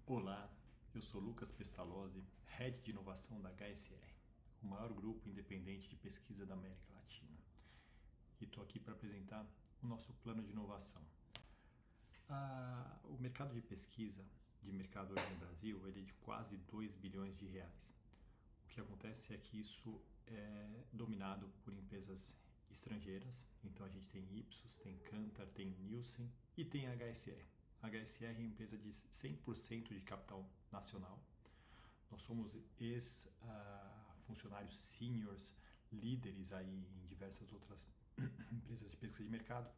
Olá, eu sou Lucas Pestalozzi, Head de Inovação da HSR, o maior grupo independente de pesquisa da América Latina. E estou aqui para apresentar o nosso plano de inovação. O mercado de pesquisa, de mercado hoje no Brasil, ele é de quase 2 bilhões de reais. O que acontece é que isso é dominado por empresas estrangeiras, então a gente tem Ipsos, tem Kantar, tem Nielsen e tem a HSR. A HSR é uma empresa de 100% de capital nacional. Nós somos ex-funcionários seniors, líderes aí em diversas outras empresas de pesquisa de mercado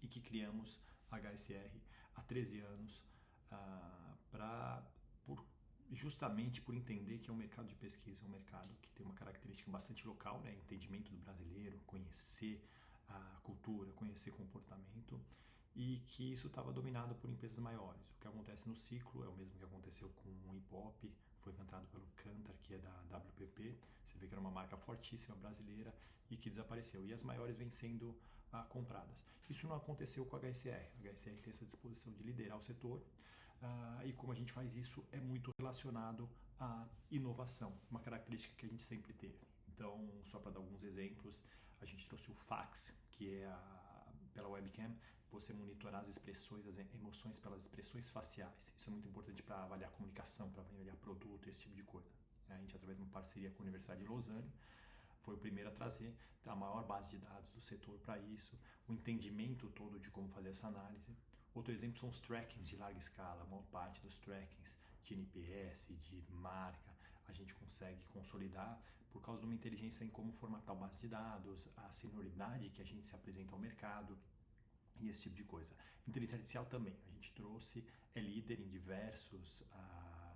e que criamos a HSR há 13 anos justamente por entender que é um mercado de pesquisa, é um mercado que tem uma característica bastante local, né? Entendimento do brasileiro, conhecer a cultura, conhecer comportamento, e que isso estava dominado por empresas maiores. O que acontece no ciclo é o mesmo que aconteceu com o Hip-Hop, foi cantado pelo Kantar, que é da WPP, você vê que era uma marca fortíssima brasileira e que desapareceu, e as maiores vêm sendo compradas. Isso não aconteceu com a HSR. A HSR tem essa disposição de liderar o setor, e como a gente faz isso é muito relacionado à inovação, uma característica que a gente sempre teve. Então, só para dar alguns exemplos, a gente trouxe o fax, que é pela webcam, você monitorar as expressões, as emoções pelas expressões faciais. Isso é muito importante para avaliar comunicação, para avaliar produto, esse tipo de coisa. A gente, através de uma parceria com a Universidade de Lausanne, foi o primeiro a trazer a maior base de dados do setor para isso, o entendimento todo de como fazer essa análise. Outro exemplo são os trackings de larga escala. A maior parte dos trackings de NPS, de marca, a gente consegue consolidar por causa de uma inteligência em como formatar a base de dados, a senioridade que a gente se apresenta ao mercado e esse tipo de coisa. Inteligência artificial também. A gente trouxe, é líder em diversos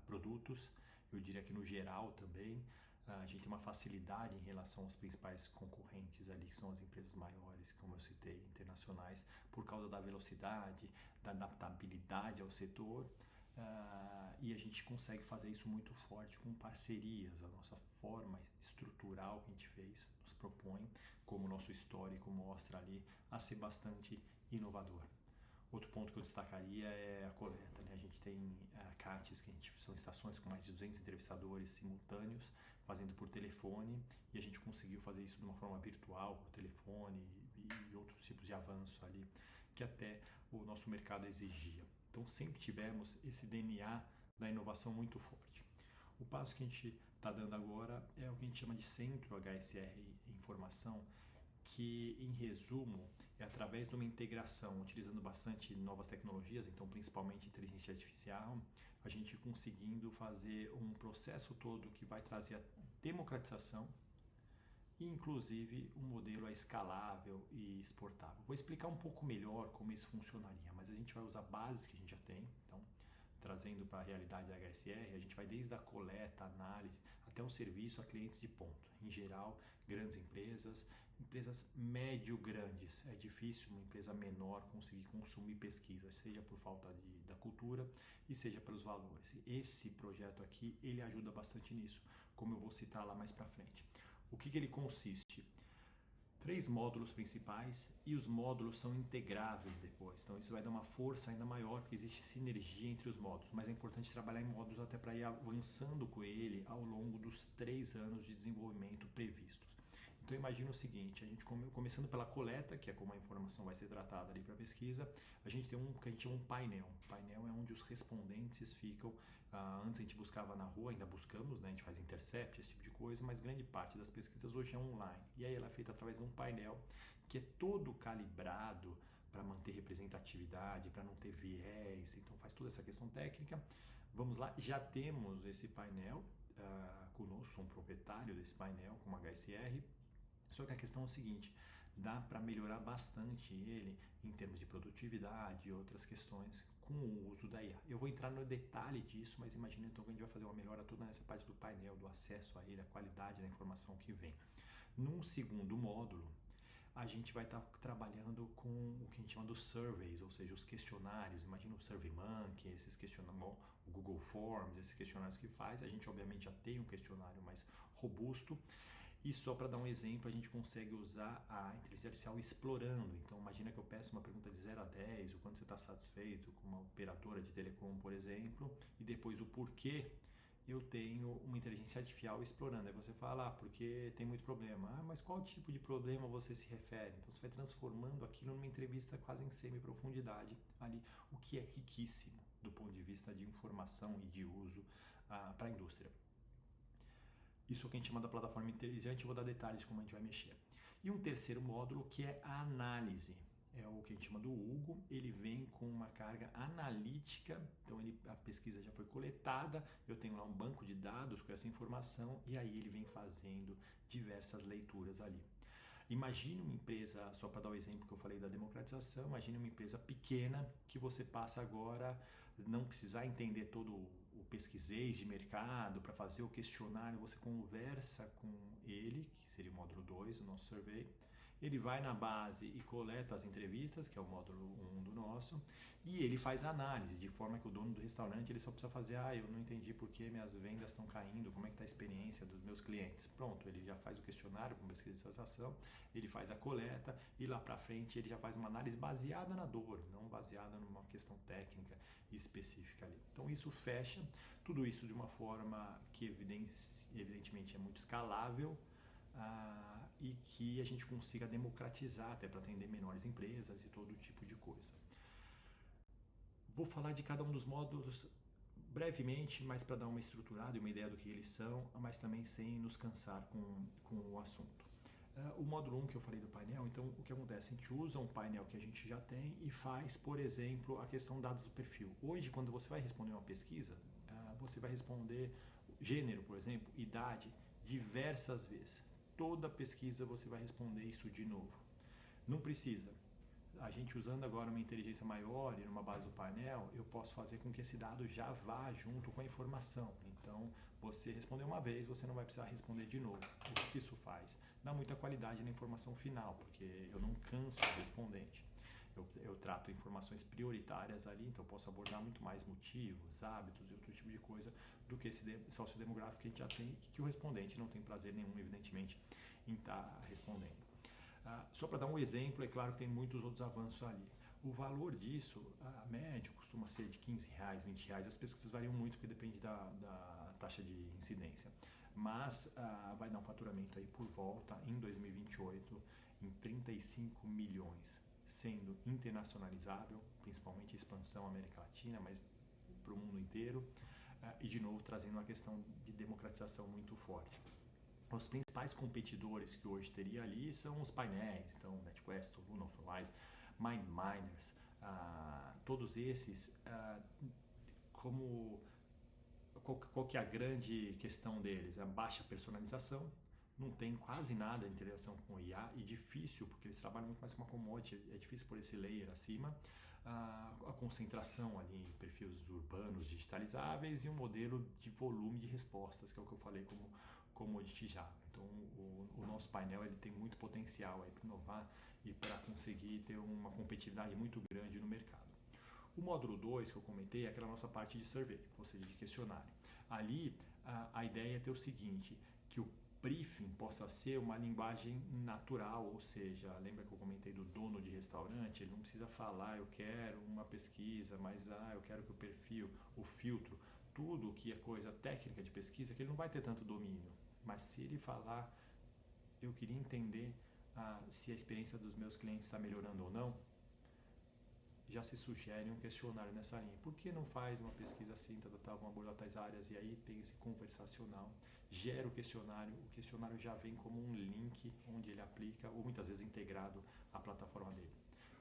produtos, eu diria que no geral também. A gente tem uma facilidade em relação aos principais concorrentes ali, que são as empresas maiores, como eu citei, internacionais, por causa da velocidade, da adaptabilidade ao setor. E a gente consegue fazer isso muito forte com parcerias. A nossa forma estrutural que a gente fez nos propõe, como o nosso histórico mostra ali, a ser bastante inovador. Outro ponto que eu destacaria é a coleta, né? A gente tem CATs, são estações com mais de 200 entrevistadores simultâneos, fazendo por telefone, e a gente conseguiu fazer isso de uma forma virtual, por telefone e outros tipos de avanço ali, que até o nosso mercado exigia. Então sempre tivemos esse DNA da inovação muito forte. O passo que a gente está dando agora é o que a gente chama de Centro HSR Informação, que, em resumo, é através de uma integração, utilizando bastante novas tecnologias, então principalmente inteligência artificial, a gente conseguindo fazer um processo todo que vai trazer a democratização e, inclusive, um modelo escalável e exportável. Vou explicar um pouco melhor como isso funcionaria, mas a gente vai usar bases que a gente já tem, então, trazendo para a realidade da HSR, a gente vai desde a coleta, análise, até o serviço a clientes de ponto. Em geral, grandes empresas, empresas médio-grandes. É difícil uma empresa menor conseguir consumir pesquisa, seja por falta da cultura e seja pelos valores. Esse projeto aqui, ele ajuda bastante nisso, como eu vou citar lá mais para frente. O que ele consiste? 3 módulos principais e os módulos são integráveis depois. Então isso vai dar uma força ainda maior, porque existe sinergia entre os módulos, mas é importante trabalhar em módulos até para ir avançando com ele ao longo dos 3 anos de desenvolvimento previstos. Então imagina o seguinte, a gente começando pela coleta, que é como a informação vai ser tratada ali para a pesquisa, a gente tem que a gente chama um painel. O painel é onde os respondentes ficam, antes a gente buscava na rua, ainda buscamos, né? A gente faz intercept, esse tipo de coisa, mas grande parte das pesquisas hoje é online. E aí ela é feita através de um painel que é todo calibrado para manter representatividade, para não ter viés, então faz toda essa questão técnica. Vamos lá, já temos esse painel conosco, sou um proprietário desse painel com uma HSR. Só que a questão é o seguinte, dá para melhorar bastante ele em termos de produtividade e outras questões com o uso da IA. Eu vou entrar no detalhe disso, mas imagina então que a gente vai fazer uma melhora toda nessa parte do painel, do acesso a ele, a qualidade da informação que vem. Num segundo módulo, a gente vai estar trabalhando com o que a gente chama dos surveys, ou seja, os questionários. Imagina o SurveyMonkey, esses questionários, o Google Forms, esses questionários que faz. A gente obviamente já tem um questionário mais robusto E só para dar um exemplo, a gente consegue usar a inteligência artificial explorando. Então, imagina que eu peço uma pergunta de 0 a 10, o quanto você está satisfeito com uma operadora de telecom, por exemplo, e depois o porquê. Eu tenho uma inteligência artificial explorando. Aí você fala, porque tem muito problema. Mas qual tipo de problema você se refere? Então você vai transformando aquilo numa entrevista quase em semi-profundidade ali, o que é riquíssimo do ponto de vista de informação e de uso para a indústria. Isso é o que a gente chama da plataforma inteligente, eu vou dar detalhes de como a gente vai mexer. E um terceiro módulo que é a análise. É o que a gente chama do Hugo, ele vem com uma carga analítica, então a pesquisa já foi coletada, eu tenho lá um banco de dados com essa informação e aí ele vem fazendo diversas leituras ali. Imagine uma empresa, só para dar o exemplo que eu falei da democratização, imagine uma empresa pequena que você passa agora não precisar entender todo o pesquisês de mercado para fazer o questionário, você conversa com ele, que seria o módulo 2, o nosso survey. Ele vai na base e coleta as entrevistas, que é o módulo 1 do nosso, e ele faz análise, de forma que o dono do restaurante ele só precisa fazer, eu não entendi por que minhas vendas estão caindo, como é que está a experiência dos meus clientes. Pronto, ele já faz o questionário com pesquisa de satisfação, ele faz a coleta e lá para frente ele já faz uma análise baseada na dor, não baseada numa questão técnica específica ali. Então isso fecha, tudo isso de uma forma que evidentemente é muito escalável, e que a gente consiga democratizar até para atender menores empresas e todo tipo de coisa. Vou falar de cada um dos módulos brevemente, mas para dar uma estruturada e uma ideia do que eles são, mas também sem nos cansar com o assunto. O módulo 1 que eu falei do painel, então o que acontece? A gente usa um painel que a gente já tem e faz, por exemplo, a questão dados do perfil. Hoje, quando você vai responder uma pesquisa, você vai responder gênero, por exemplo, idade, diversas vezes. Toda pesquisa você vai responder isso de novo. Não precisa. A gente usando agora uma inteligência maior e numa base do painel, eu posso fazer com que esse dado já vá junto com a informação. Então, você respondeu uma vez, você não vai precisar responder de novo. O que isso faz? Dá muita qualidade na informação final, porque eu não canso o respondente. Eu trato informações prioritárias ali, então eu posso abordar muito mais motivos, hábitos e outro tipo de coisa do que esse sociodemográfico que a gente já tem e que o respondente não tem prazer nenhum, evidentemente, em estar respondendo. Só para dar um exemplo, é claro que tem muitos outros avanços ali. O valor disso, a média costuma ser de R$15, R$20. As pesquisas variam muito porque depende da taxa de incidência. Mas vai dar um faturamento aí por volta, em 2028, em 35 milhões, sendo internacionalizável, principalmente a expansão à América Latina, mas para o mundo inteiro. E de novo trazendo uma questão de democratização muito forte. Os principais competidores que hoje teria ali são os painéis, então NetQuest, Luna, Wise, MindMiners, todos esses, qual que é a grande questão deles? A baixa personalização, não tem quase nada de interação com o IA e difícil, porque eles trabalham muito mais com uma commodity, é difícil por esse layer acima, a concentração ali em perfis urbanos digitalizáveis e um modelo de volume de respostas, que é o que eu falei como comoditizado. Então o nosso painel ele tem muito potencial para inovar e para conseguir ter uma competitividade muito grande no mercado. O módulo 2 que eu comentei é aquela nossa parte de survey, ou seja, de questionário. Ali a ideia é ter o seguinte, que o briefing possa ser uma linguagem natural, ou seja, lembra que eu comentei do dono de restaurante, ele não precisa falar, eu quero uma pesquisa, mas eu quero que o perfil, o filtro, tudo que é coisa técnica de pesquisa, que ele não vai ter tanto domínio. Mas se ele falar, eu queria entender se a experiência dos meus clientes está melhorando ou não, já se sugere um questionário nessa linha. Por que não faz uma pesquisa assim, vamos abordar tais áreas, e aí tem esse conversacional, gera o questionário já vem como um link onde ele aplica, ou muitas vezes integrado à plataforma dele.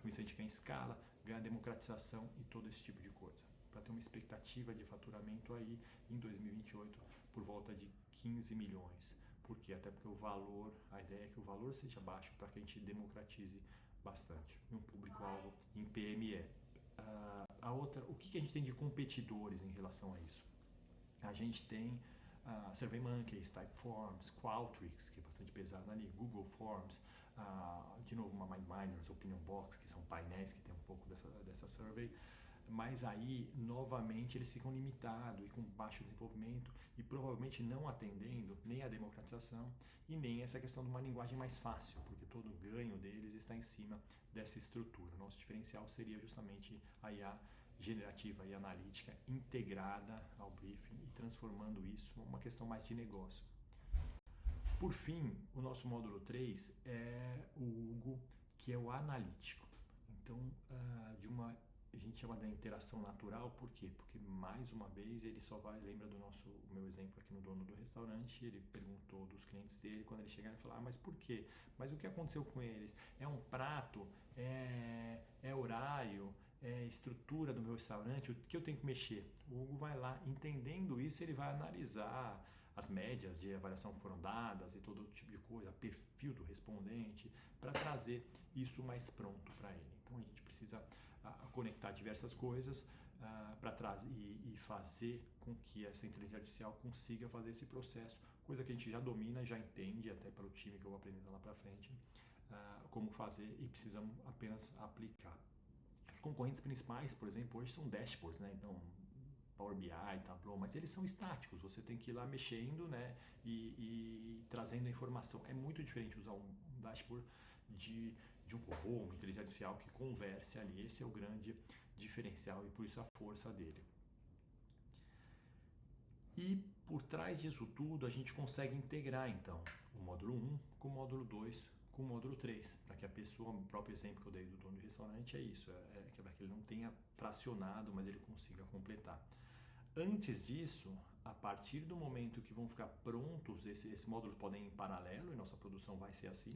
Com isso a gente ganha escala, ganha democratização e todo esse tipo de coisa. Para ter uma expectativa de faturamento aí em 2028 por volta de 15 milhões. Por quê? Até porque a ideia é que o valor seja baixo para que a gente democratize bastante. E um público-alvo em PME. O que a gente tem de competidores em relação a isso? A gente tem SurveyMonkey, Typeforms, Qualtrics, que é bastante pesado ali, Google Forms, de novo uma MindMiners, OpinionBox, que são painéis que tem um pouco dessa survey. mas aí, novamente, eles ficam limitados e com baixo desenvolvimento e provavelmente não atendendo nem a democratização e nem essa questão de uma linguagem mais fácil, porque todo o ganho deles está em cima dessa estrutura. Nosso diferencial seria justamente a IA generativa e analítica integrada ao briefing e transformando isso numa questão mais de negócio. Por fim, o nosso módulo 3 é o Hugo, que é o analítico. Então, a gente chama da interação natural, por quê? Porque, mais uma vez, ele só vai, lembra do meu exemplo aqui no dono do restaurante, ele perguntou dos clientes dele, quando ele chegar, ele falou, mas por quê? Mas o que aconteceu com eles? É um prato? É horário? É estrutura do meu restaurante? O que eu tenho que mexer? O Hugo vai lá, entendendo isso, ele vai analisar as médias de avaliação que foram dadas e todo tipo de coisa, perfil do respondente, para trazer isso mais pronto para ele. Então a gente precisa conectar diversas coisas para trazer e fazer com que essa inteligência artificial consiga fazer esse processo, coisa que a gente já domina, já entende, até para o time que eu vou apresentar lá para frente, como fazer e precisamos apenas aplicar. Os concorrentes principais, por exemplo, hoje são dashboards, né? Então, Power BI, Tableau, mas eles são estáticos, você tem que ir lá mexendo, né, e trazendo a informação. É muito diferente usar um dashboard de um robô, uma inteligência artificial que converse ali. Esse é o grande diferencial e por isso a força dele. E por trás disso tudo a gente consegue integrar então o módulo 1 com o módulo 2 com o módulo 3, para que a pessoa, o próprio exemplo que eu dei do dono do restaurante é isso, para que ele não tenha fracionado, mas ele consiga completar. Antes disso, a partir do momento que vão ficar prontos, esses módulos podem ir em paralelo e nossa produção vai ser assim,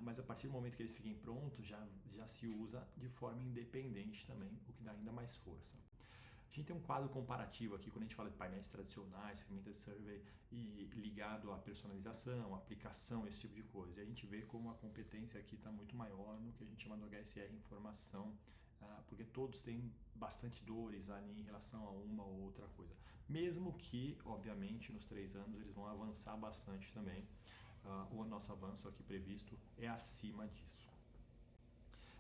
mas a partir do momento que eles fiquem prontos, já se usa de forma independente também, o que dá ainda mais força. A gente tem um quadro comparativo aqui, quando a gente fala de painéis tradicionais, ferramentas de survey e ligado à personalização, aplicação, esse tipo de coisa. E a gente vê como a competência aqui está muito maior no que a gente chama do HSR informação, porque todos têm bastante dores ali em relação a uma ou outra coisa. Mesmo que, obviamente, nos 3 anos eles vão avançar bastante também. O nosso avanço aqui previsto é acima disso.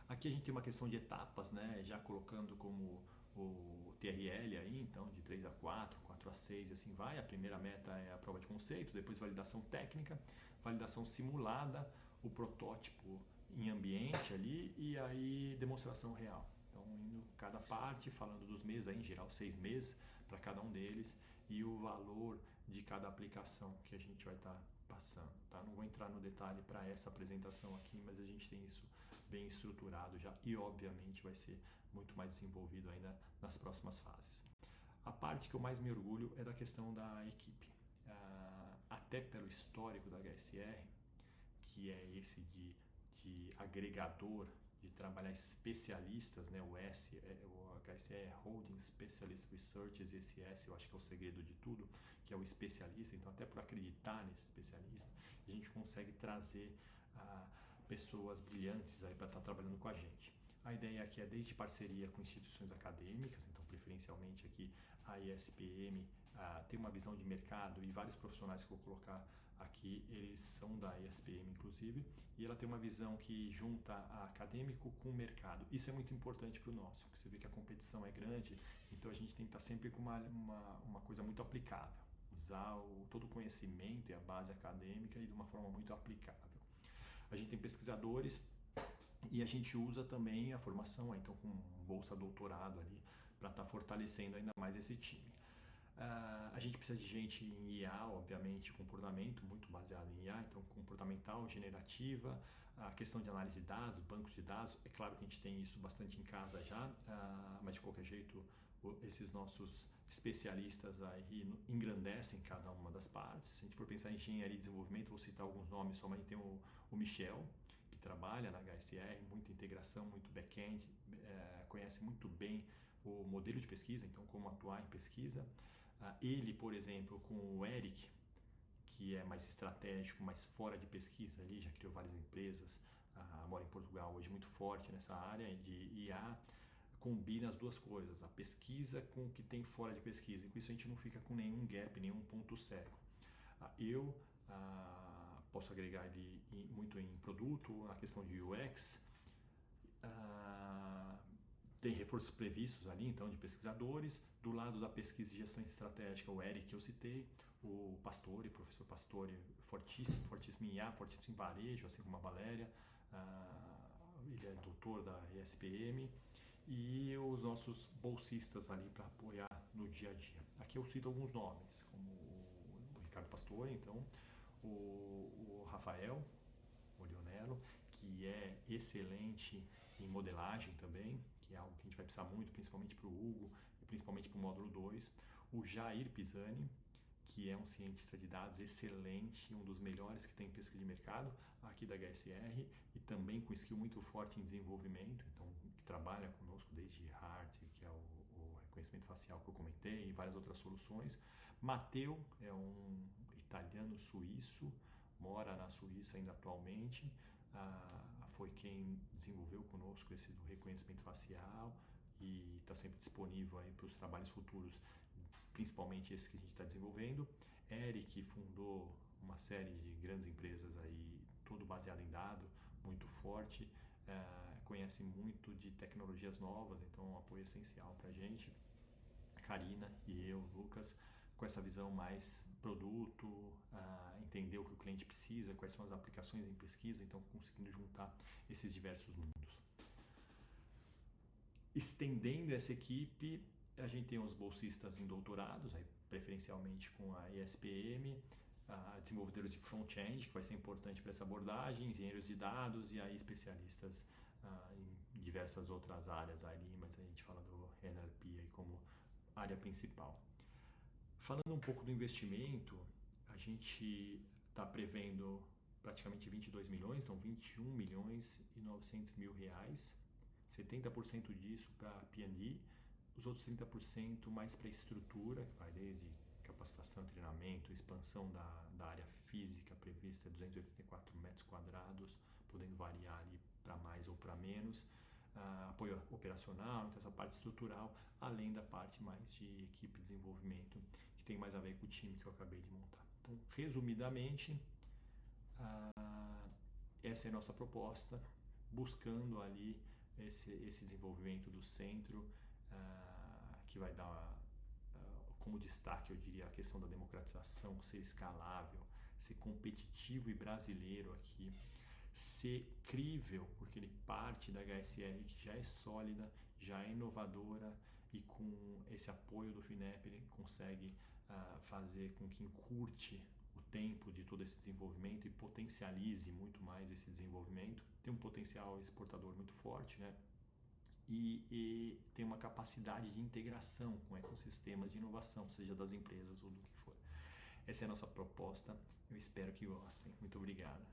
Aqui a gente tem uma questão de etapas, né? Já colocando como o TRL aí, então de 3 a 4, 4 a 6 e assim vai. A primeira meta é a prova de conceito, depois validação técnica, validação simulada, o protótipo em ambiente ali e aí demonstração real. Então indo cada parte, falando dos meses, aí, em geral 6 meses para cada um deles e o valor de cada aplicação que a gente vai estar passando. Tá? Não vou entrar no detalhe para essa apresentação aqui, mas a gente tem isso bem estruturado já e obviamente vai ser muito mais desenvolvido ainda nas próximas fases. A parte que eu mais me orgulho é da questão da equipe. Até pelo histórico da HSR, que é esse de agregador, de trabalhar especialistas, né? O HSR é Holding Specialist Researchers, esse S eu acho que é o segredo de tudo, que é o especialista. Então, até por acreditar nesse especialista, a gente consegue trazer pessoas brilhantes aí para estar trabalhando com a gente. A ideia aqui é desde parceria com instituições acadêmicas, então preferencialmente aqui a ISPM tem uma visão de mercado e vários profissionais que eu vou colocar aqui, eles são da ISPM inclusive, e ela tem uma visão que junta acadêmico com o mercado. Isso é muito importante para o nosso, porque você vê que a competição é grande, então a gente tem que estar sempre com uma coisa muito aplicável, usar todo o conhecimento e a base acadêmica e de uma forma muito aplicável. A gente tem pesquisadores e a gente usa também a formação, então com bolsa doutorado ali, para estar fortalecendo ainda mais esse time. A gente precisa de gente em IA, obviamente, comportamento, muito baseado em IA, então comportamental, generativa, a questão de análise de dados, bancos de dados, é claro que a gente tem isso bastante em casa já, mas de qualquer jeito esses nossos especialistas aí engrandecem cada uma das partes. Se a gente for pensar em engenharia e desenvolvimento, vou citar alguns nomes, só, mas a gente tem o Michel, que trabalha na HSR, muita integração, muito back-end, conhece muito bem o modelo de pesquisa, então como atuar em pesquisa. Ele, por exemplo, com o Eric, que é mais estratégico, mais fora de pesquisa ali, já criou várias empresas, mora em Portugal hoje, muito forte nessa área de IA, combina as duas coisas, a pesquisa com o que tem fora de pesquisa, e com isso a gente não fica com nenhum gap, nenhum ponto cego. Eu posso agregar ele muito em produto, na questão de UX, tem reforços previstos ali, então, de pesquisadores. Do lado da pesquisa de gestão estratégica, o Eric, que eu citei, o Pastore, o professor Pastore, fortíssimo, fortíssimo em IA, fortíssimo em varejo, assim como a Valéria. Ele é doutor da ESPM. E os nossos bolsistas ali para apoiar no dia a dia. Aqui eu cito alguns nomes, como o Ricardo Pastore, então, o Rafael, o Leonello, que é excelente em modelagem também, que é algo que a gente vai precisar muito, principalmente para o Hugo e principalmente para o módulo 2. O Jair Pisani, que é um cientista de dados excelente, um dos melhores que tem em pesquisa de mercado aqui da HSR e também com skill muito forte em desenvolvimento, então que trabalha conosco desde HART, que é o reconhecimento facial que eu comentei, e várias outras soluções. Matteo é um italiano-suíço, mora na Suíça ainda atualmente, foi quem desenvolveu conosco esse do reconhecimento facial e está sempre disponível aí para os trabalhos futuros, principalmente esse que a gente está desenvolvendo. Eric fundou uma série de grandes empresas aí, tudo baseado em dado, muito forte, conhece muito de tecnologias novas, então é um apoio essencial para a gente. Karina e eu, Lucas, com essa visão mais produto, entender o que o cliente precisa, quais são as aplicações em pesquisa, então conseguindo juntar esses diversos mundos. Estendendo essa equipe, a gente tem os bolsistas em doutorados, aí preferencialmente com a ESPM, desenvolvedores de front-end, que vai ser importante para essa abordagem, engenheiros de dados e aí especialistas em diversas outras áreas ali, mas a gente fala do NLP aí como área principal. Falando um pouco do investimento, a gente está prevendo praticamente 22 milhões, então 21 milhões e 900 mil reais, 70% disso para P&D, os outros 30% mais para estrutura, que vai desde capacitação, treinamento, expansão da área física prevista, 284 metros quadrados, podendo variar ali para mais ou para menos, apoio operacional, então essa parte estrutural, além da parte mais de equipe de desenvolvimento, que tem mais a ver com o time que eu acabei de montar. Então, resumidamente, essa é a nossa proposta, buscando ali esse desenvolvimento do centro, que vai dar como destaque, eu diria, a questão da democratização, ser escalável, ser competitivo e brasileiro aqui, ser crível, porque ele parte da HSR que já é sólida, já é inovadora e com esse apoio do FINEP ele consegue fazer com que encurte o tempo de todo esse desenvolvimento e potencialize muito mais esse desenvolvimento. Tem um potencial exportador muito forte, né? E tem uma capacidade de integração com ecossistemas de inovação, seja das empresas ou do que for. Essa é a nossa proposta, eu espero que gostem. Muito obrigado.